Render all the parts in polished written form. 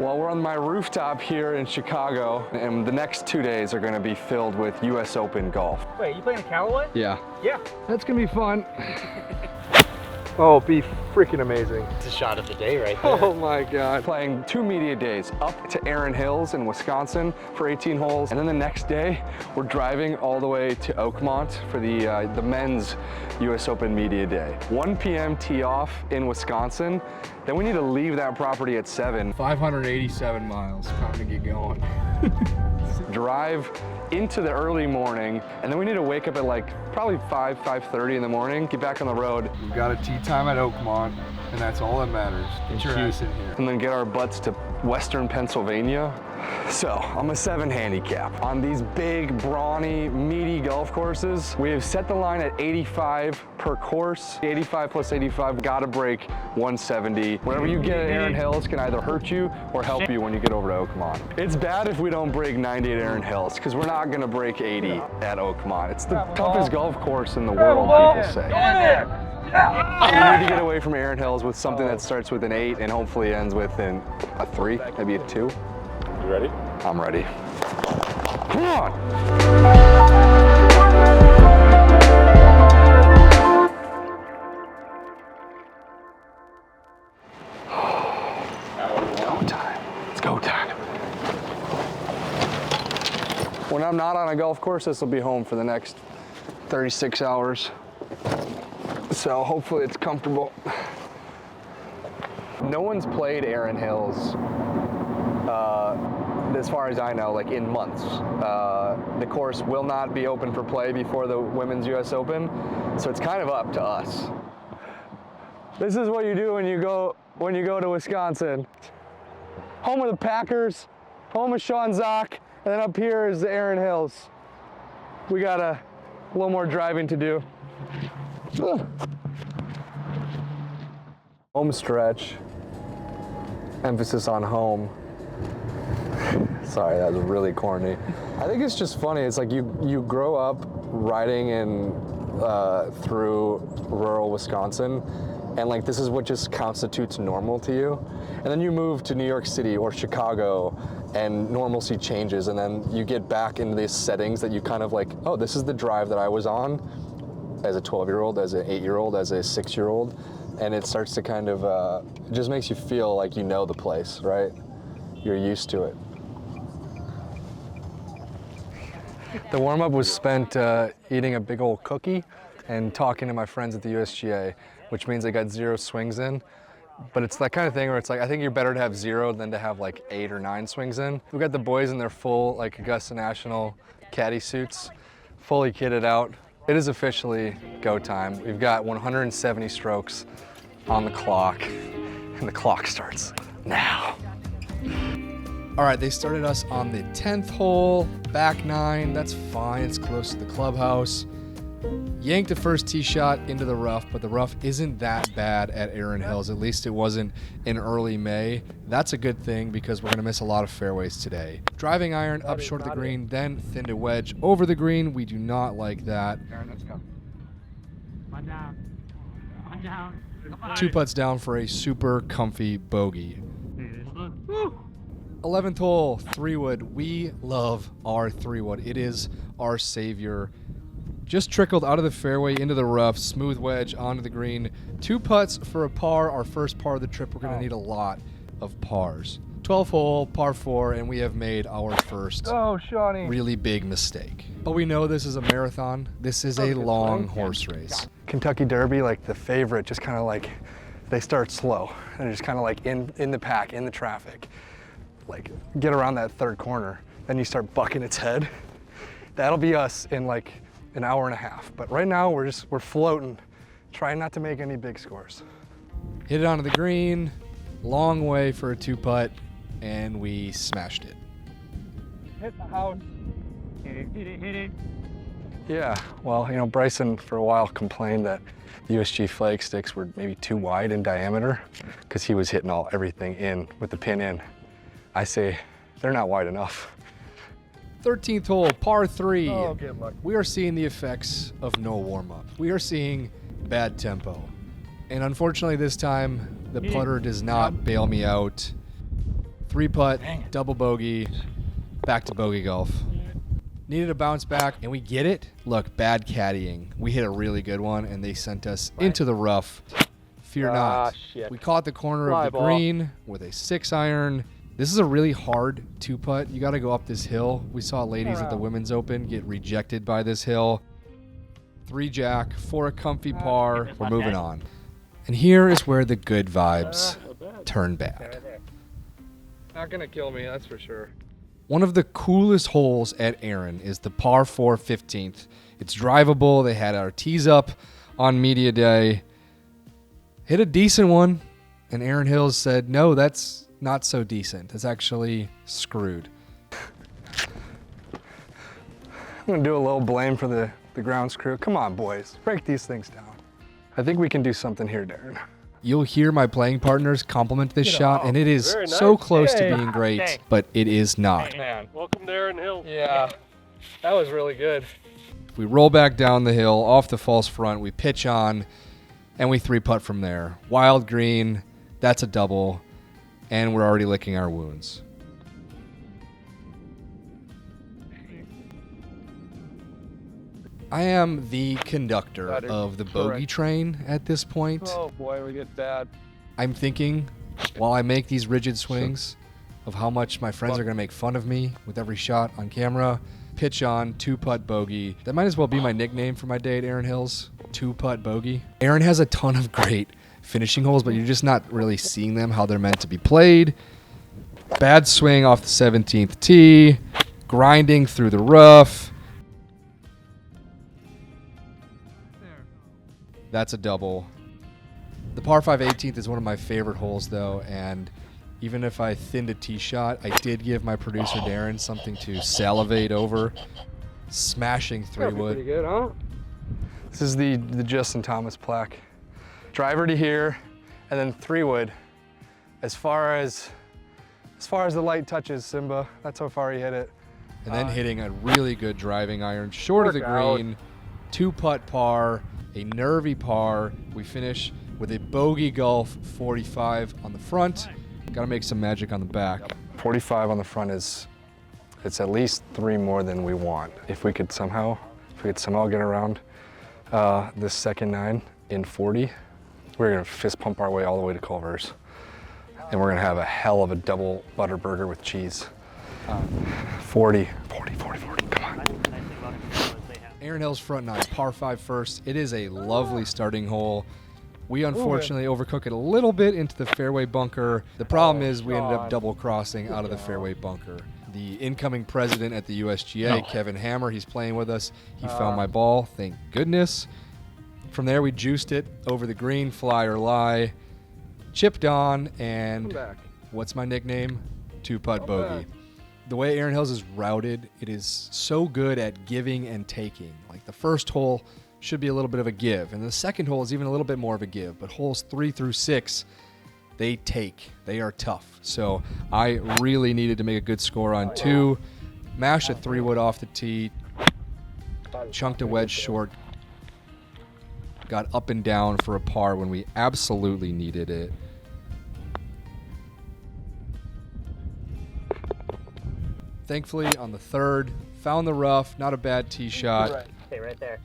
Well, we're on my rooftop here in Chicago, and the next 2 days are going to be filled with US Open golf. Wait, you playing a Callaway? Yeah. Yeah. That's going to be fun. Oh, it'll be freaking amazing. It's a shot of the day right there. Oh my God. Playing 2 media days up to Erin Hills in Wisconsin for 18 holes. And then the next day, we're driving all the way to Oakmont for the men's US Open media day. 1 p.m. tee off in Wisconsin. Then we need to leave that property at 7. 587 miles, time to get going. Drive into the early morning, and then we need to wake up at like probably 5:30 in the morning, get back on the road. We've got a tee time at Oakmont, and that's all that matters. Get your ass in here. And then get our butts to Western Pennsylvania. So I'm a 7 handicap. On these big, brawny, meaty golf courses, we have set the line at 85 per course. 85 plus 85, gotta break 170. Whatever you get at Erin Hills can either hurt you or help you when you get over to Oakmont. It's bad if we don't break 90 at Erin Hills, because we're not gonna break 80 at Oakmont. It's the toughest golf course in the world, people say. We need to get away from Erin Hills with something that starts with an 8 and hopefully ends with a 3, maybe a 2. You ready? I'm ready. Come on! Go time. It's go time. When I'm not on a golf course, this will be home for the next 36 hours. So hopefully it's comfortable. No one's played Erin Hills as far as I know, like in months. The course will not be open for play before the Women's US Open, so it's kind of up to us. This is what you do when you go to Wisconsin. Home of the Packers, home of Sean Zak, and then up here is the Erin Hills. We got a little more driving to do. Home stretch, emphasis on home. Sorry, that was really corny. I think it's just funny. It's like you grow up riding through rural Wisconsin, and like this is what just constitutes normal to you. And then you move to New York City or Chicago, and normalcy changes, and then you get back into these settings that you kind of like, oh, this is the drive that I was on as a 12-year-old, as an 8-year-old, as a 6-year-old, and it starts to kind of, it just makes you feel like you know the place, right? You're used to it. The warm-up was spent eating a big old cookie and talking to my friends at the USGA, which means I got 0 swings in. But it's that kind of thing where it's like, I think you're better to have 0 than to have like 8 or 9 swings in. We've got the boys in their full like Augusta National caddy suits, fully kitted out. It is officially go time. We've got 170 strokes on the clock, and the clock starts now. All right, they started us on the 10th hole, back 9, that's fine, it's close to the clubhouse. Yanked the first tee shot into the rough, but the rough isn't that bad at Erin Hills. At least it wasn't in early May. That's a good thing because we're gonna miss a lot of fairways today. Driving iron up short of the green, then thin to wedge over the green. We do not like that. One down. One down. 2 putts down for a super comfy bogey. 11th hole, 3-wood. We love our 3-wood. It is our savior. Just trickled out of the fairway into the rough, smooth wedge onto the green. 2 putts for a par, our first par of the trip. We're going to need a lot of pars. 12th hole, par 4, and we have made our first really big mistake. But we know this is a marathon. This is a long horse race. Kentucky Derby, like the favorite, just kind of like, they start slow. And they're just kind of like in the pack, in the traffic. Like get around that 3rd corner, then you start bucking its head. That'll be us in like an hour and a half. But right now we're floating, trying not to make any big scores. Hit it onto the green, long way for a 2-putt, and we smashed it. Hit the house. Hit it. Yeah, well, you know, Bryson for a while complained that the USG flag sticks were maybe too wide in diameter because he was hitting everything in with the pin in. I say they're not wide enough. 13th hole, par 3. Oh, get lucky. We are seeing the effects of no warm-up. We are seeing bad tempo. And unfortunately this time, the putter does not bail me out. 3 putt, double bogey, back to bogey golf. Needed a bounce back, and we get it. Look, bad caddying. We hit a really good one, and they sent us into the rough. Fear not. Shit. We caught the corner Fly of the ball. green with a 6-iron. This is a really hard 2-putt. You got to go up this hill. We saw ladies at the Women's Open get rejected by this hill. 3 jack for a comfy par. We're moving on. And here is where the good vibes turn bad. Not gonna kill me, that's for sure. One of the coolest holes at Erin is the par 4 15th. It's drivable. They had our tees up on media day. Hit a decent one, and Erin Hills said, no, that's not so decent. That's actually screwed. I'm gonna do a little blame for the grounds crew. Come on, boys, break these things down. I think we can do something here, Darren. You'll hear my playing partners compliment this shot, and it is so close to being great, but it is not. Man, Welcome to Erin Hills. yeah, that was really good. We roll back down the hill off the false front, we pitch on, and we 3-putt from there. Wild green, that's a double, and we're already licking our wounds. I am the conductor of the bogey train at this point. Oh boy, we get bad. I'm thinking, while I make these rigid swings, of how much my friends are going to make fun of me with every shot on camera. Pitch on, 2-putt bogey. That might as well be my nickname for my day at Erin Hills. 2-putt bogey. Erin has a ton of great finishing holes, but you're just not really seeing them how they're meant to be played. Bad swing off the 17th tee. Grinding through the rough. That's a double. The par 5 18th is one of my favorite holes, though, and even if I thinned a tee shot, I did give my producer Darren something to salivate over. Smashing 3-wood. Pretty good, huh? This is the Justin Thomas plaque. Driver to here, and then 3-wood. As far as the light touches, Simba. That's how far he hit it. And then hitting a really good driving iron short of the green. 2-putt par, a nervy par. We finish with a bogey golf 45 on the front. Got to make some magic on the back. 45 on the front it's at least 3 more than we want. If we could somehow get around this second 9 in 40, we're gonna fist pump our way all the way to Culver's. And we're gonna have a hell of a double butter burger with cheese. 40, come on. Erin Hills front 9, par 5 first. It is a lovely starting hole. We unfortunately overcook it a little bit into the fairway bunker. The problem is we ended up double crossing out of the fairway bunker. The incoming president at the USGA, Kevin Hammer, he's playing with us. He found my ball, thank goodness. From there, we juiced it over the green, fly or lie, chipped on, and what's my nickname? 2-putt bogey. The way Erin Hills is routed, it is so good at giving and taking. Like the first hole should be a little bit of a give, and the second hole is even a little bit more of a give, but holes 3 through 6, they take. They are tough. So I really needed to make a good score on 2. Mashed a 3-wood off the tee, chunked a wedge short, got up and down for a par when we absolutely needed it. Thankfully, on the 3rd, found the rough, not a bad tee shot. Stay right there.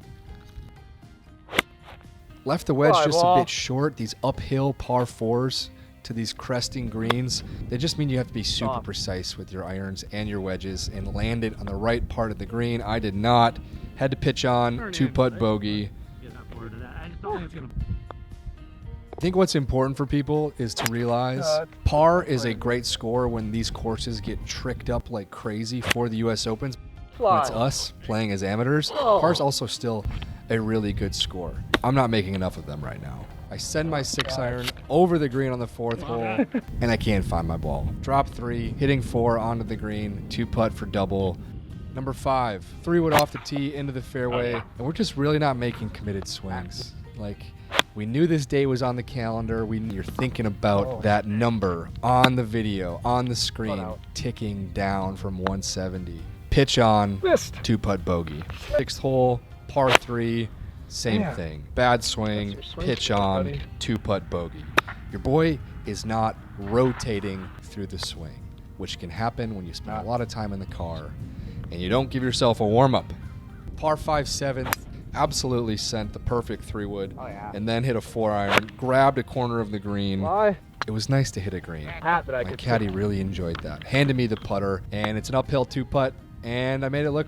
Left the wedge just a bit short. These uphill par 4s to these cresting greens, they just mean you have to be super precise with your irons and your wedges and land it on the right part of the green. I did not. Had to pitch on, 2-putt bogey. I think what's important for people is to realize par is a great score when these courses get tricked up like crazy for the US Opens. When it's us playing as amateurs, par is also still a really good score. I'm not making enough of them right now. I send my 6-iron over the green on the 4th hole, and I can't find my ball. Drop 3, hitting 4 onto the green, 2-putt for double. Number 5, 3-wood off the tee into the fairway, and we're just really not making committed swings. Like, we knew this day was on the calendar. You're thinking about that number on the video, on the screen, ticking down from 170. Pitch on, 2-putt bogey. 6th hole, par 3, same thing. Bad swing, pitch on, 2-putt bogey. Your boy is not rotating through the swing. which can happen when you spend a lot of time in the car and you don't give yourself a warm-up. Par 5 7th, absolutely sent the perfect 3-wood, and then hit a 4-iron, grabbed a corner of the green. It was nice to hit a green. My caddy really enjoyed that. Handed me the putter, and it's an uphill 2-putt, and I made it look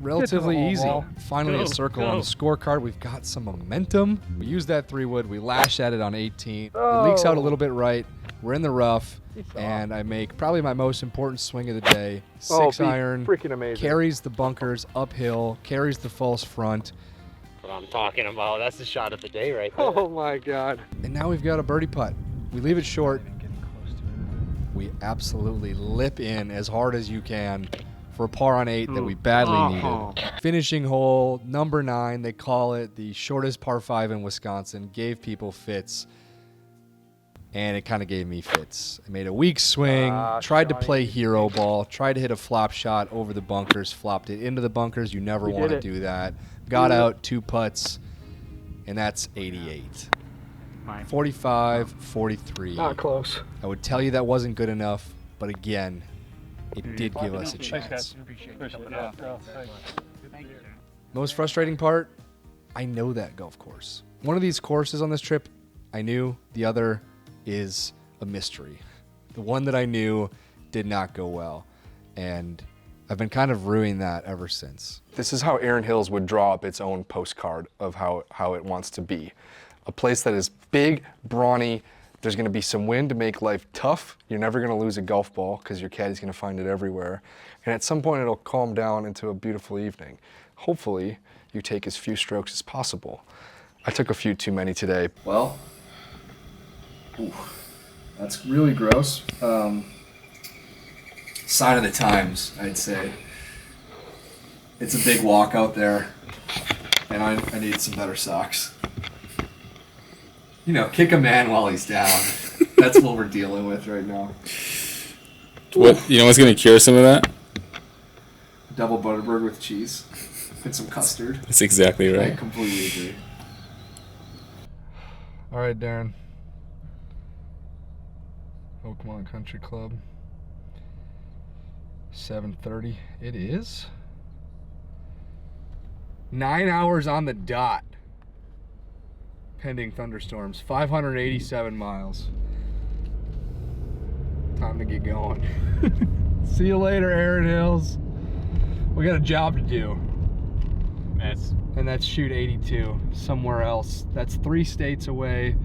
relatively easy. Finally a circle on the scorecard. We've got some momentum. We used that 3-wood. We lashed at it on 18. It leaks out a little bit right. We're in the rough, and I make probably my most important swing of the day. 6-iron. Freaking amazing. Carries the bunkers uphill, carries the false front. What I'm talking about. That's the shot of the day right there. Oh my God. And now we've got a birdie putt. We leave it short. We absolutely lip in as hard as you can for a par on 8 that we badly needed. Finishing hole, number 9. They call it the shortest par 5 in Wisconsin. Gave people fits. And it kind of gave me fits. I made a weak swing, tried to play hero ball, tried to hit a flop shot over the bunkers, flopped it into the bunkers. You never want to do that. Got out 2 putts, and that's 88. 45, 43. Not close. I would tell you that wasn't good enough, but again, it did give us a chance. Most frustrating part, I know that golf course. One of these courses on this trip, I knew. The other is a mystery. The one that I knew did not go well, and I've been kind of ruining that ever since. This is how Erin Hills would draw up its own postcard of how it wants to be. A place that is big, brawny. There's going to be some wind to make life tough. You're never going to lose a golf ball because your caddy's going to find it everywhere. And at some point it'll calm down into a beautiful evening. Hopefully you take as few strokes as possible. I took a few too many today. Well, that's really gross. Sign of the times, I'd say. It's a big walk out there, and I need some better socks. You know, kick a man while he's down. That's what we're dealing with right now. What, you know what's going to cure some of that? Double butterbird with cheese and some custard. That's exactly I right. completely agree. All right, Darren. Oakmont Country Club. 7:30. It is 9 hours on the dot. Pending thunderstorms. 587 miles. Time to get going. See you later, Erin Hills. We got a job to do. And that's shoot 82 somewhere else. That's 3 states away,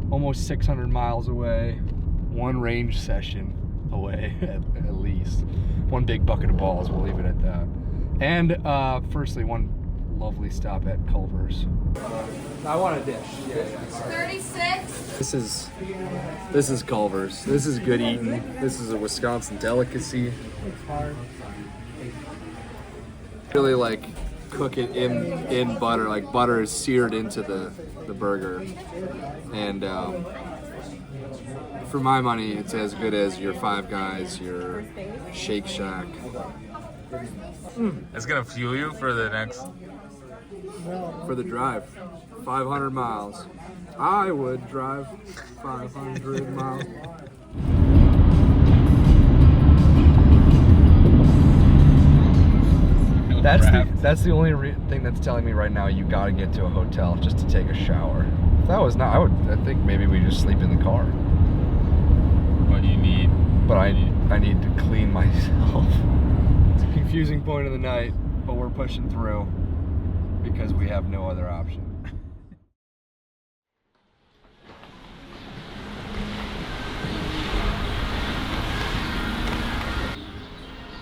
almost 600 miles away, 1 range session away at least. 1 big bucket of balls, we'll leave it at that. And firstly, 1 lovely stop at Culver's. I want a dish. 36. This is Culver's. This is good eating. This is a Wisconsin delicacy. Really like cook it in butter, like butter is seared into the burger. And for my money, it's as good as your Five Guys, your Shake Shack. It's going to fuel you for the next... For the drive, 500 miles. I would drive 500 miles. That's the only thing that's telling me right now you got to get to a hotel just to take a shower. If that was not, I think maybe we just sleep in the car. What do you need? But I need to clean myself. It's a confusing point of the night, but we're pushing through because we have no other option.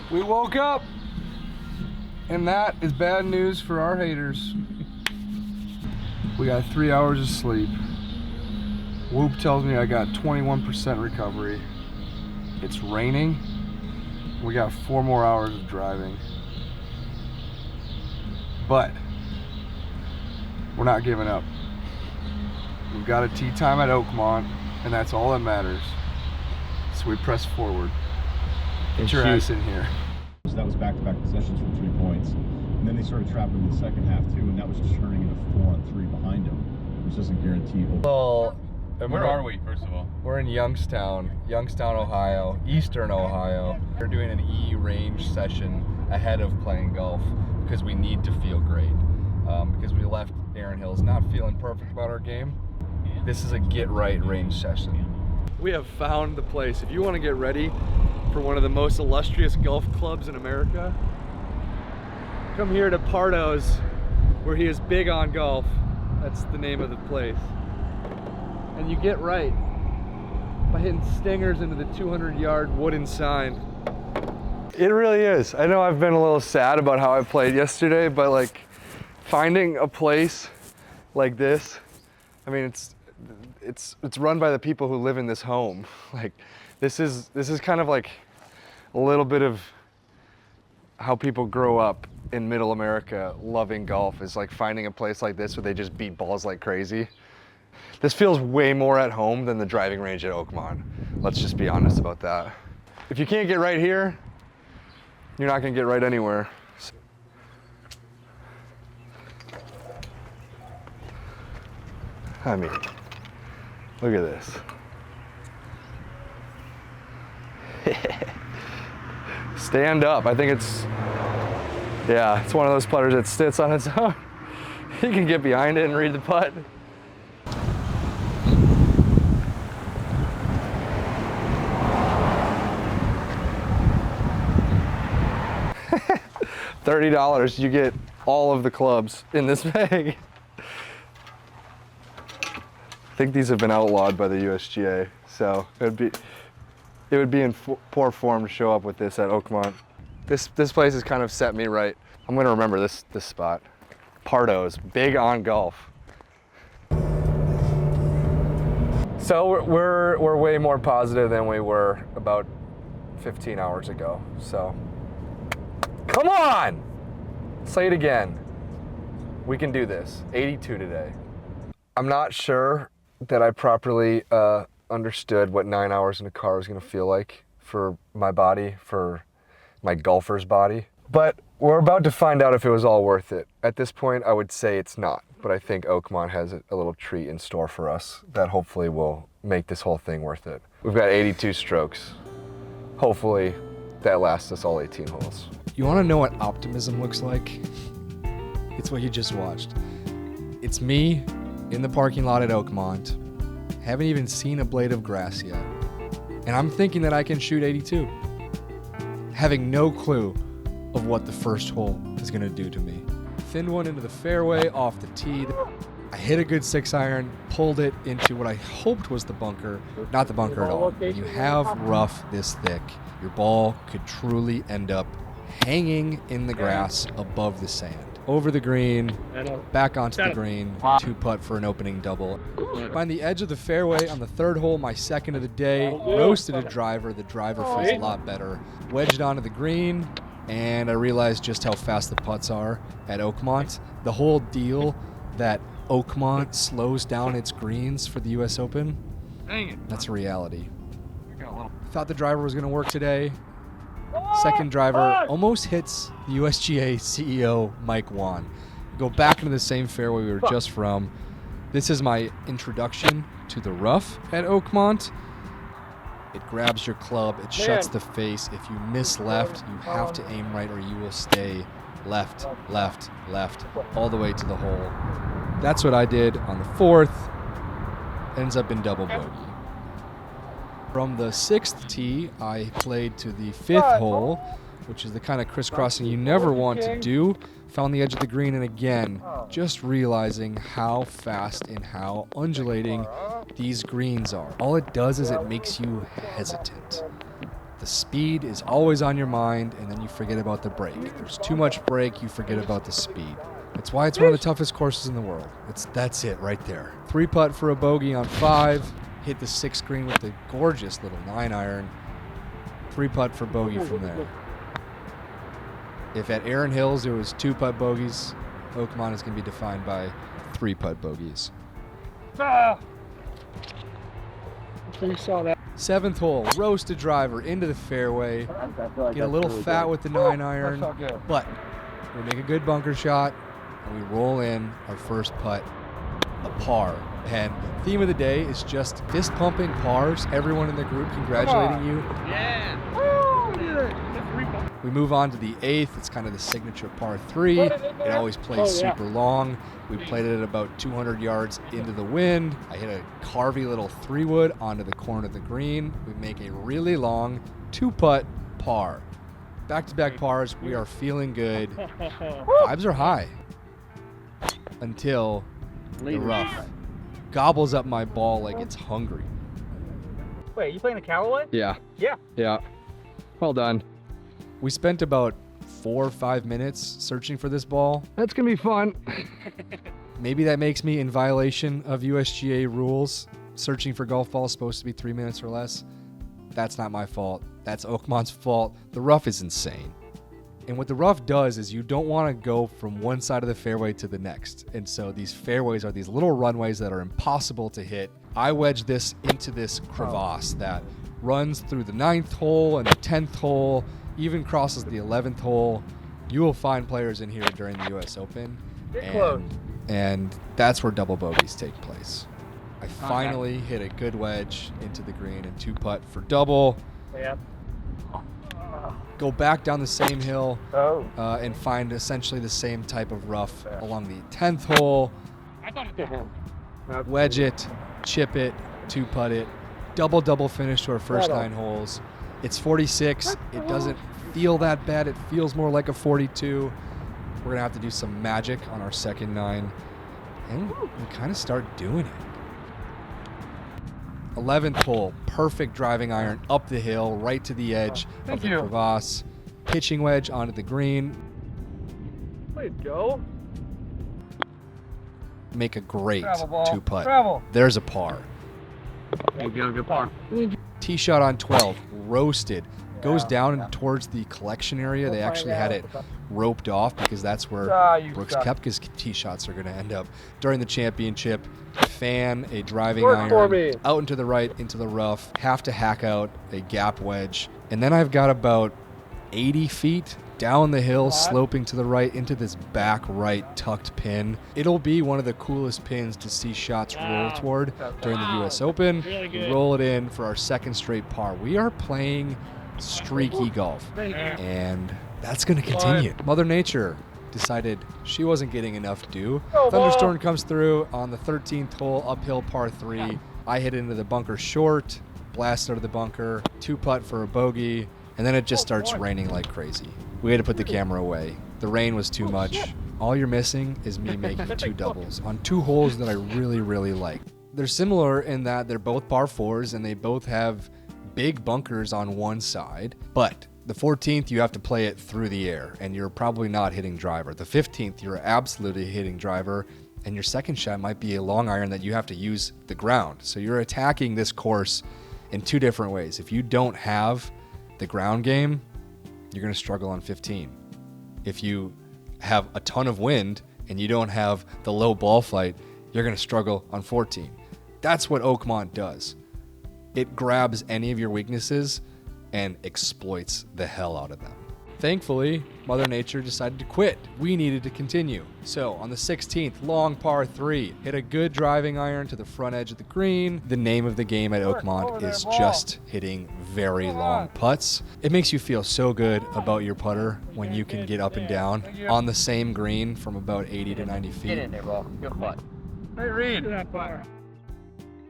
We woke up, and that is bad news for our haters. We got 3 hours of sleep. Whoop tells me I got 21% recovery. It's raining. We got 4 more hours of driving. But we're not giving up. We've got a tee time at Oakmont, and that's all that matters. So we press forward. Get your ass in here. So that was back-to-back possessions from 3 points. And then they started trapping in the second half too, and that was just turning into 4 on 3 behind him, which doesn't guarantee. Well, And Where are we, first of all? We're in Youngstown, Ohio, Eastern Ohio. We're doing an E range session ahead of playing golf because we need to feel great. Because we left Erin Hills not feeling perfect about our game. This is a get right range session. We have found the place. If you want to get ready for one of the most illustrious golf clubs in America, come here to Pardo's, where he is big on golf. That's the name of the place. And you get right by hitting stingers into the 200-yard wooden sign. It really is. I know I've been a little sad about how I played yesterday, but like finding a place like this, I mean, it's run by the people who live in this home. Like this is kind of like a little bit of how people grow up in middle America loving golf, is like finding a place like this where they just beat balls like crazy. This feels way more at home than the driving range at Oakmont. Let's just be honest about that. If you can't get right here, you're not gonna get right anywhere. I mean, look at this. Stand up. I think it's one of those putters that sits on its own. You can get behind it and read the putt. $30, you get all of the clubs in this bag. I think these have been outlawed by the USGA, so it would be in poor form to show up with this at Oakmont. This place has kind of set me right. I'm gonna remember this spot. Pardo's, big on golf. So we're way more positive than we were about 15 hours ago. So come on, say it again. We can do this. 82 today. I'm not sure that I properly understood what 9 hours in a car was gonna feel like for my body, for my golfer's body. But we're about to find out if it was all worth it. At this point, I would say it's not, but I think Oakmont has a little treat in store for us that hopefully will make this whole thing worth it. We've got 82 strokes. Hopefully that lasts us all 18 holes. You want to know what optimism looks like? It's what you just watched. It's me in the parking lot at Oakmont. Haven't even seen a blade of grass yet. And I'm thinking that I can shoot 82. Having no clue of what the first hole is going to do to me. Thinned one into the fairway off the tee. I hit a good 6-iron, pulled it into what I hoped was the bunker. Not the bunker at all. When you have rough this thick, your ball could truly end up hanging in the grass above the sand. Over the green, back onto the green, 2-putt for an opening double. Find the edge of the fairway on the third hole, my second of the day. Roasted a driver. The driver feels a lot better. Wedged onto the green, and I realized just how fast the putts are at Oakmont. The whole deal that Oakmont slows down its greens for the US Open, that's a reality. Thought the driver was going to work today. Second driver almost hits the USGA CEO Mike Wan. Go back into the same fairway we were just from. This is my introduction to the rough at Oakmont. It grabs your club, it shuts the face. If you miss left, you have to aim right or you will stay left, left, left, all the way to the hole. That's what I did on the fourth. Ends up in double bogey. From the 6th tee, I played to the 5th hole, which is the kind of crisscrossing you never want to do. Found the edge of the green, and again, just realizing how fast and how undulating these greens are. All it does is it makes you hesitant. The speed is always on your mind, and then you forget about the break. There's too much break, you forget about the speed. That's why it's one of the toughest courses in the world. That's it right there. 3-putt for a bogey on 5. Hit the 6th green with the gorgeous little 9-iron. 3-putt for bogey from there. If at Erin Hills it was 2-putt bogeys, Oakmont is going to be defined by 3-putt bogeys. You saw that. 7th hole, roast a driver into the fairway. Get a little fat with the 9-iron, but we make a good bunker shot and we roll in our first putt, a par. And theme of the day is just fist pumping pars. Everyone in the group congratulating you. We move on to the 8th. It's kind of the signature par 3. It always plays super long. We played it at about 200 yards into the wind. I hit a carvy little 3-wood onto the corner of the green. We make a really long 2-putt par. Back-to-back pars. We are feeling good. Vibes are high until the rough gobbles up my ball like it's hungry. Wait, you playing the Callaway? Yeah. Yeah. Yeah. Well done. We spent about 4 or 5 minutes searching for this ball. That's gonna be fun. Maybe that makes me in violation of USGA rules. Searching for golf balls is supposed to be 3 minutes or less. That's not my fault. That's Oakmont's fault. The rough is insane. And what the rough does is you don't want to go from one side of the fairway to the next. And so these fairways are these little runways that are impossible to hit. I wedged this into this crevasse that runs through the 9th hole and the 10th hole, even crosses the 11th hole. You will find players in here during the US Open. And that's where double bogeys take place. I finally hit a good wedge into the green and 2-putt for double. Go back down the same hill and find essentially the same type of rough along the 10th hole. Wedge it, chip it, 2-putt it, double finish to our first 9 holes. It's 46. It doesn't feel that bad. It feels more like a 42. We're going to have to do some magic on our second 9. And we kind of start doing it. 11th hole, perfect driving iron up the hill, right to the edge of the crevasse. Pitching wedge onto the green. Way to go. Make a great 2-putt. There's a par. Good par. Tee shot on 12, roasted. Goes down towards the collection area. They actually had it roped off because that's where Brooks Koepka's tee shots are going to end up during the championship. Fan a driving iron out into the right, into the rough. Have to hack out a gap wedge. And then I've got about 80 feet down the hill, sloping to the right into this back right tucked pin. It'll be one of the coolest pins to see shots roll toward during the US Open. We roll it in for our second straight par. We are playing streaky golf, and that's going to continue. Mother Nature decided she wasn't getting enough dew. Thunderstorm comes through on the 13th hole, uphill par 3. I hit into the bunker short, blast out of the bunker, 2-putt for a bogey, and then it just starts raining like crazy. We had to put the camera away. The rain was too much. All you're missing is me making 2 doubles on 2 holes that I really, really like. They're similar in that they're both par 4s and they both have big bunkers on one side, but the 14th, you have to play it through the air, and you're probably not hitting driver. The 15th, you're absolutely hitting driver, and your second shot might be a long iron that you have to use the ground. So you're attacking this course in 2 different ways. If you don't have the ground game, you're going to struggle on 15. If you have a ton of wind and you don't have the low ball flight, you're going to struggle on 14. That's what Oakmont does. It grabs any of your weaknesses and exploits the hell out of them. Thankfully, Mother Nature decided to quit. We needed to continue. So on the 16th, long par 3, hit a good driving iron to the front edge of the green. The name of the game at Oakmont is just hitting very long putts. It makes you feel so good about your putter when you can get up and down on the same green from about 80 to 90 feet. Get in there, bro. Good putt. Hey, Reed. That par.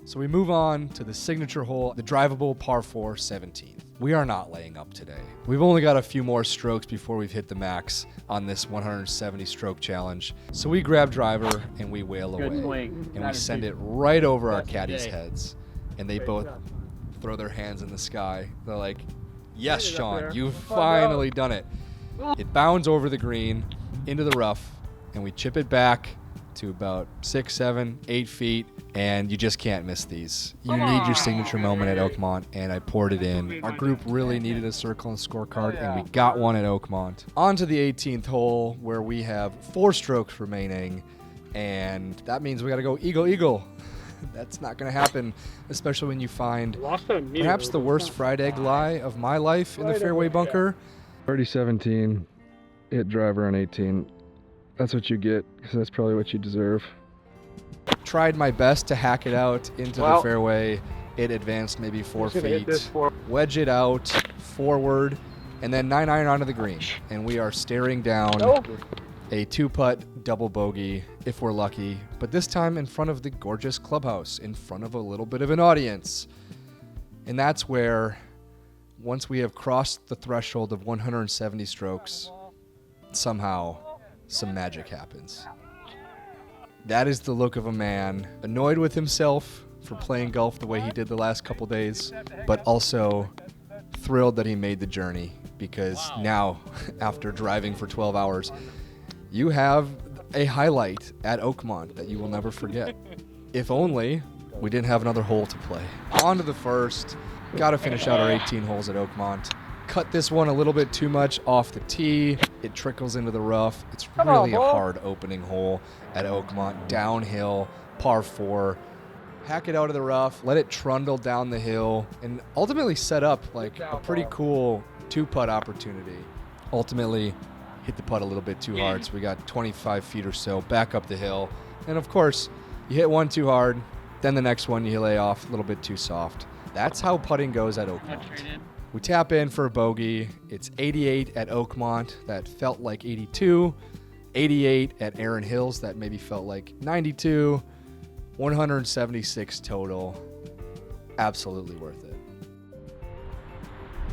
So we move on to the signature hole, the drivable par 4 17th. We are not laying up today. We've only got a few more strokes before we've hit the max on this 170 stroke challenge. So we grab driver and we whale away. And we send it right over our caddies' heads. And they both throw their hands in the sky. They're like, yes, Sean, you've finally done it. It bounds over the green into the rough, and we chip it back to about 6, 7, 8 feet, and you just can't miss these. You need your signature moment at Oakmont, and I poured it in. Our group really needed a circle and scorecard, and we got one at Oakmont. On to the 18th hole, where we have 4 strokes remaining, and that means we got to go eagle. That's not going to happen, especially when you find perhaps the worst fried egg lie of my life in the fairway bunker. 30-17, hit driver on 18. That's what you get, because that's probably what you deserve. Tried my best to hack it out into the Well, fairway. It advanced maybe 4 gonna hit this feet. for- Wedge it out forward, and then 9-iron onto the green. And we are staring down a 2-putt double bogey if we're lucky, but this time in front of the gorgeous clubhouse, in front of a little bit of an audience. And that's where, once we have crossed the threshold of 170 strokes, somehow some magic happens. That is the look of a man annoyed with himself for playing golf the way he did the last couple days, but also thrilled that he made the journey, because now, after driving for 12 hours, you have a highlight at Oakmont that you will never forget. If only we didn't have another hole to play. On to the first. Got to finish out our 18 holes at Oakmont. Cut this one a little bit too much off the tee. It trickles into the rough. It's really a hard opening hole at Oakmont. Downhill, par 4. Hack it out of the rough, let it trundle down the hill, and ultimately set up like a pretty cool 2-putt opportunity. Ultimately, hit the putt a little bit too hard, so we got 25 feet or so back up the hill. And of course, you hit one too hard, then the next one you lay off a little bit too soft. That's how putting goes at Oakmont. We tap in for a bogey. It's 88 at Oakmont. That felt like 82. 88 at Erin Hills. That maybe felt like 92. 176 total. Absolutely worth it.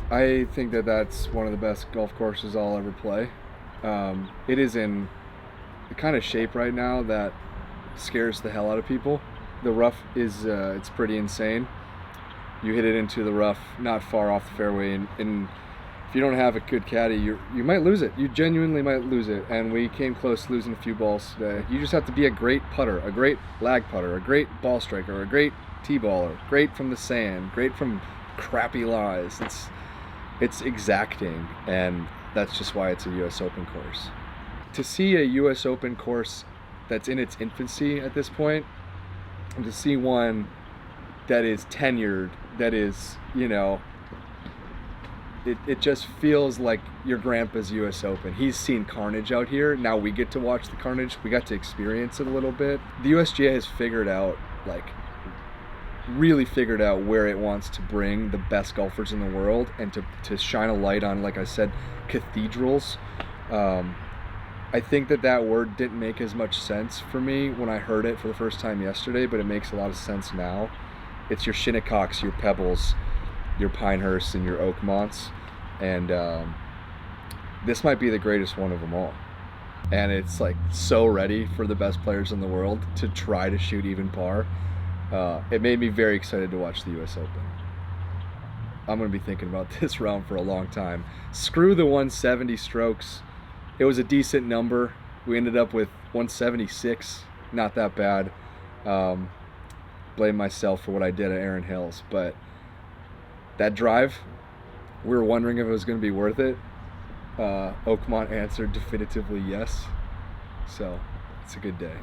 I think that that's one of the best golf courses I'll ever play. It is in the kind of shape right now that scares the hell out of people. The rough is it's pretty insane. You hit it into the rough not far off the fairway, and if you don't have a good caddy, you might lose it. You genuinely might lose it, and we came close to losing a few balls today. You just have to be a great putter, a great lag putter, a great ball striker, a great tee baller, great from the sand, great from crappy lies. It's exacting, and that's just why it's a US Open course. To see a US Open course that's in its infancy at this point, and to see one that is tenured, that is, it just feels like your grandpa's US Open. He's seen carnage out here. Now we get to watch the carnage. We got to experience it a little bit. The USGA has really figured out where it wants to bring the best golfers in the world, and to shine a light on, like I said, cathedrals. I think that word didn't make as much sense for me when I heard it for the first time yesterday, but it makes a lot of sense now. It's your Shinnecocks, your Pebbles, your Pinehursts, and your Oakmonts, and this might be the greatest one of them all. And it's like so ready for the best players in the world to try to shoot even par. It made me very excited to watch the US Open. I'm going to be thinking about this round for a long time. Screw the 170 strokes. It was a decent number. We ended up with 176. Not that bad. Blame myself for what I did at Erin Hills, but that drive, we were wondering if it was going to be worth it. Oakmont answered definitively yes, so it's a good day.